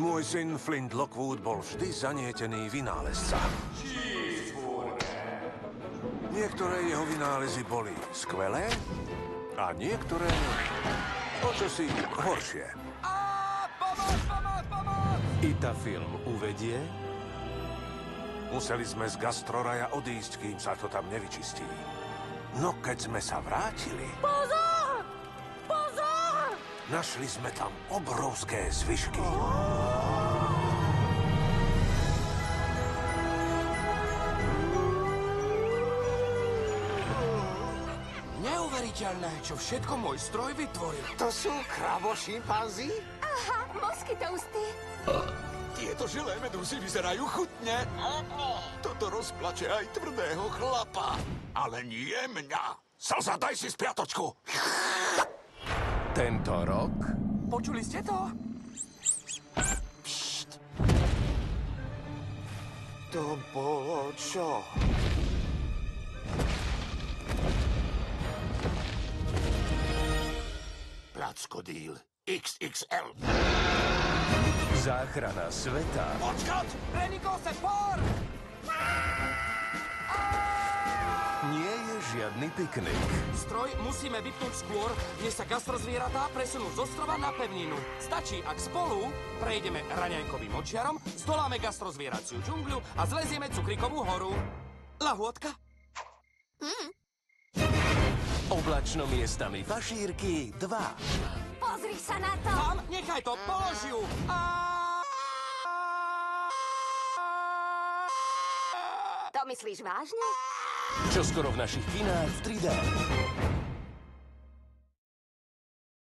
Môj syn Flint Lockwood bol vždy zanietený vynálezca. Niektoré jeho vynálezy boli skvelé a niektoré o čosi horšie. Ita film uvedie... Museli sme z gastroraja odísť, kým sa to tam nevyčistí. No keď sme sa vrátili... Pozor! Pozor! Našli sme tam obrovské zvyšky. Neuveriteľné, čo všetko môj stroj vytvoril. To sú krabošimpanzi? Aha, moskytousty. Tieto žilé medúzy vyzerajú chutne. Toto rozplače aj tvrdého chlapa. Ale nie mňa. Slza, daj si spiatočku. Tento rok... Počuli ste to? To bolo čo? Plackodíl XXL. Záchrana sveta Počkat! Renikose, por! nie je žiadny piknik. Stroj musíme vypnúť skôr, než sa gastrozvieratá presunú z ostrova na pevninu. Stačí, ak spolu prejdeme raňajkovým močiarom, zdoláme gastrozvieraciu džungľu a zlezieme cukrikovú horu. Lahôdka? Oblačno miestami fašírky 2. Pozri sa na to. Tam, nechaj to, polož ju! To myslíš vážne? Čo skoro v našich kinách v 3D.